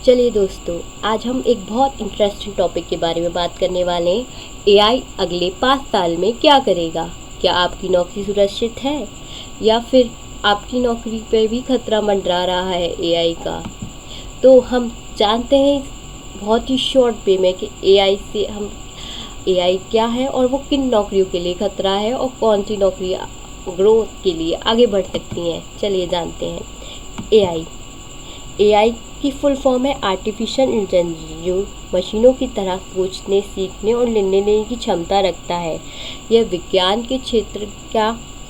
चलिए दोस्तों, आज हम एक बहुत इंटरेस्टिंग टॉपिक के बारे में बात करने वाले हैं। एआई अगले 5 साल में क्या करेगा? क्या आपकी नौकरी सुरक्षित है या फिर आपकी नौकरी पे भी खतरा मंडरा रहा है एआई का? तो हम जानते हैं बहुत ही शॉर्ट वे में कि एआई क्या है और वो किन नौकरियों के लिए खतरा है और कौन सी नौकरियां ग्रोथ के लिए आगे बढ़ सकती हैं। चलिए जानते हैं। एआई एआई की फुल फॉर्म है आर्टिफिशियल इंटेलिजेंस, जो मशीनों की तरह सोचने, सीखने और निर्णय लेने की क्षमता रखता है। यह विज्ञान के क्षेत्र का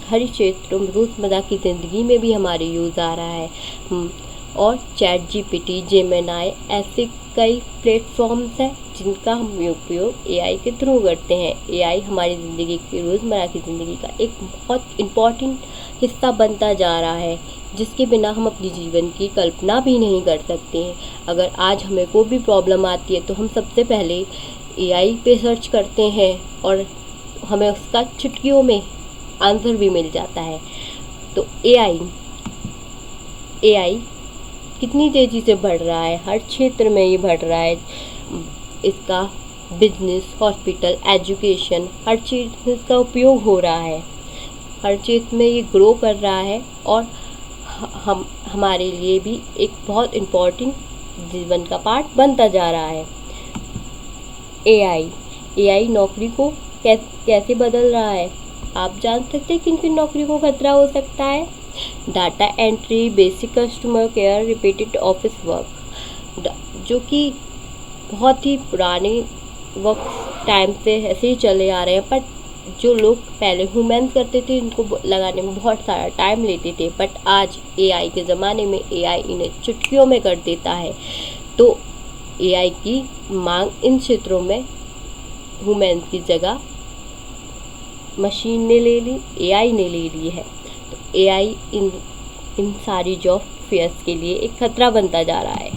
हर क्षेत्रों में रोज़मर्रा की ज़िंदगी में भी हमारे यूज़ आ रहा है। और चैट जीपीटी, जेमिनी ऐसे कई प्लेटफॉर्म्स हैं जिनका हम उपयोग एआई के थ्रू करते हैं। एआई हमारी ज़िंदगी की रोज़मर्रा की ज़िंदगी का एक बहुत इम्पॉर्टेंट हिस्सा बनता जा रहा है, जिसके बिना हम अपने जीवन की कल्पना भी नहीं कर सकते हैं। अगर आज हमें कोई भी प्रॉब्लम आती है तो हम सबसे पहले एआई पे सर्च करते हैं और हमें उसका चुटकियों में आंसर भी मिल जाता है। तो एआई कितनी तेज़ी से बढ़ रहा है, हर क्षेत्र में ये बढ़ रहा है। इसका बिजनेस, हॉस्पिटल, एजुकेशन, हर चीज़ में इसका उपयोग हो रहा है। हर चीज़ में ये ग्रो कर रहा है और हम हमारे लिए भी एक बहुत इम्पोर्टेंट जीवन का पार्ट बनता जा रहा है। एआई नौकरी को कैसे बदल रहा है? आप जान सकते हैं किन किन नौकरी को खतरा हो सकता है? Data entry, basic customer care, repeated office work, जो कि बहुत ही पुराने वक्त टाइम से ऐसे ही चले आ रहे हैं। पर जो लोग पहले ह्यूमन्स करते थे, इनको लगाने में बहुत सारा टाइम लेते थे, बट आज एआई के ज़माने में एआई इन्हें चुटकियों में कर देता है। तो एआई की मांग इन क्षेत्रों में ह्यूमन्स की जगह मशीन ने ले ली, एआई ने ले ली है। तो एआई इन सारी जॉब फेयर्स के लिए एक खतरा बनता जा रहा है।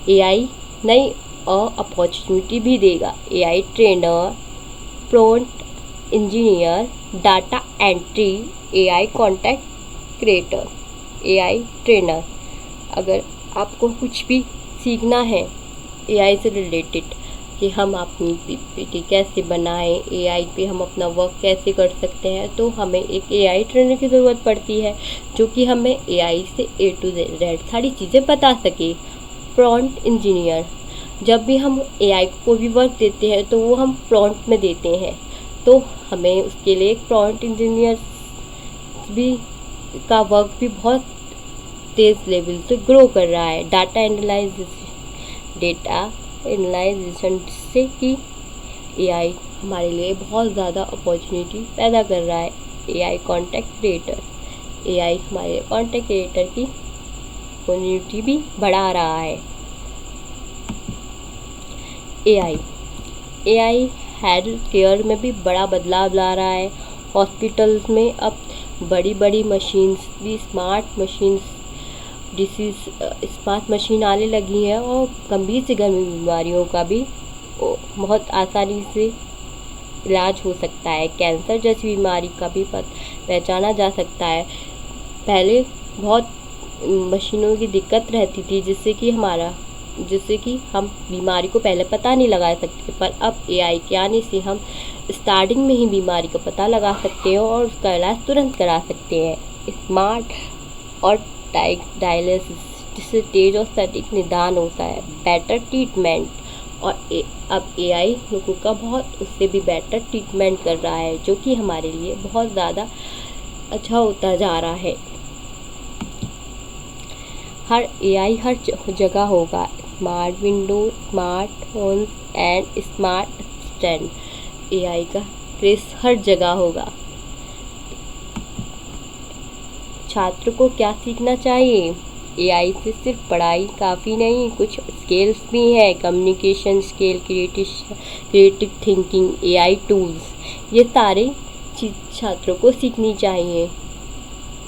एआई नई अपॉर्चुनिटी भी देगा। AI trainer, prompt engineer, data entry, AI content creator, AI trainer. अगर आपको कुछ भी सीखना है एआई से रिलेटेड कि हम अपनी पीपीटी कैसे बनाएं, एआई पे हम अपना वर्क कैसे कर सकते हैं, तो हमें एक एआई ट्रेनर की ज़रूरत पड़ती है, जो कि हमें एआई से ए टू जेड सारी चीज़ें बता सके। प्रॉम्प्ट इंजीनियर, जब भी हम एआई को कोई भी वर्क देते हैं तो वो हम प्रॉम्प्ट में देते हैं, तो हमें उसके लिए एक प्रॉम्प्ट इंजीनियर भी का वर्क भी बहुत तेज़ लेवल से ग्रो कर रहा है। डाटा एनालाइजेशन से कि एआई हमारे लिए बहुत ज़्यादा अपॉर्चुनिटी पैदा कर रहा है। एआई कंटेंट क्रिएटर, एआई हमारे कंटेंट क्रिएटर की कम्युनिटी भी बढ़ा रहा है। एआई हेल्थ केयर में भी बड़ा बदलाव ला रहा है। हॉस्पिटल्स में अब बड़ी बड़ी मशीन्स भी, स्मार्ट मशीन आने लगी है और गंभीर से गंभीर बीमारियों का भी बहुत आसानी से इलाज हो सकता है। कैंसर जैसी बीमारी का भी पहचाना जा सकता है। पहले बहुत मशीनों की दिक्कत रहती थी, जिससे कि हम बीमारी को पहले पता नहीं लगा सकते, पर अब एआई के आने से हम स्टार्टिंग में ही बीमारी का पता लगा सकते हैं और उसका इलाज तुरंत करा सकते हैं। स्मार्ट और डायलिसिस, जिससे तेज और सटीक निदान होता है। बेटर ट्रीटमेंट, और अब एआई लोगों का बहुत उससे भी बेटर ट्रीटमेंट कर रहा है, जो कि हमारे लिए बहुत ज़्यादा अच्छा होता जा रहा है। एआई हर जगह होगा। Smart window, smart homes and smart assistant, AI का क्रेज़ हर जगह होगा। छात्र को क्या सीखना चाहिए? एआई से सिर्फ पढ़ाई काफ़ी नहीं, कुछ स्किल्स भी हैं। Communication skill, creative thinking, AI tools, ये सारे चीज़ छात्रों को सीखनी चाहिए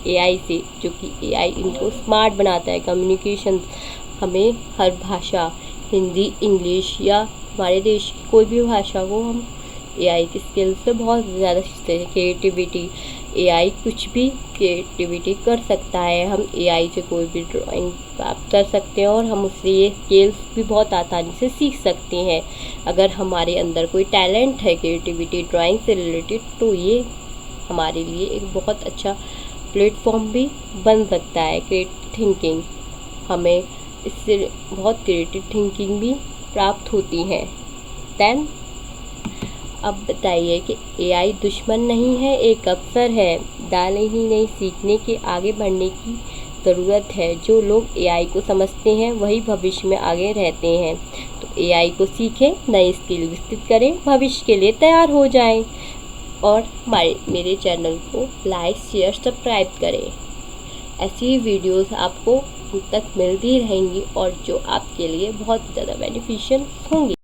एआई से, जो कि एआई इनको स्मार्ट बनाता है। कम्युनिकेशन, हमें हर भाषा, हिंदी, इंग्लिश या हमारे देश की कोई भी भाषा को हम एआई की स्किल से बहुत ज़्यादा सीखते हैं। क्रिएटिविटी, एआई कुछ भी क्रिएटिविटी कर सकता है। हम एआई से कोई भी ड्राइंग प्राप्त कर सकते हैं और हम उससे ये स्किल्स भी बहुत आसानी से सीख सकते हैं। अगर हमारे अंदर कोई टैलेंट है क्रिएटिविटी ड्राइंग से रिलेटेड, तो ये हमारे लिए एक बहुत अच्छा प्लेटफॉर्म भी बन सकता है। क्रिएटिव थिंकिंग, हमें इससे बहुत क्रिएटिव थिंकिंग भी प्राप्त होती है। देन अब बताइए कि एआई दुश्मन नहीं है, एक अवसर है। डाले ही नहीं, सीखने के आगे बढ़ने की ज़रूरत है। जो लोग एआई को समझते हैं वही भविष्य में आगे रहते हैं। तो एआई को सीखें, नई स्किल विकसित करें, भविष्य के लिए तैयार हो जाएं। और मेरे चैनल को लाइक शेयर सब्सक्राइब करें। ऐसी ही वीडियोस आपको तक मिलती रहेंगी और जो आपके लिए बहुत ज़्यादा बेनिफिशियल होंगी।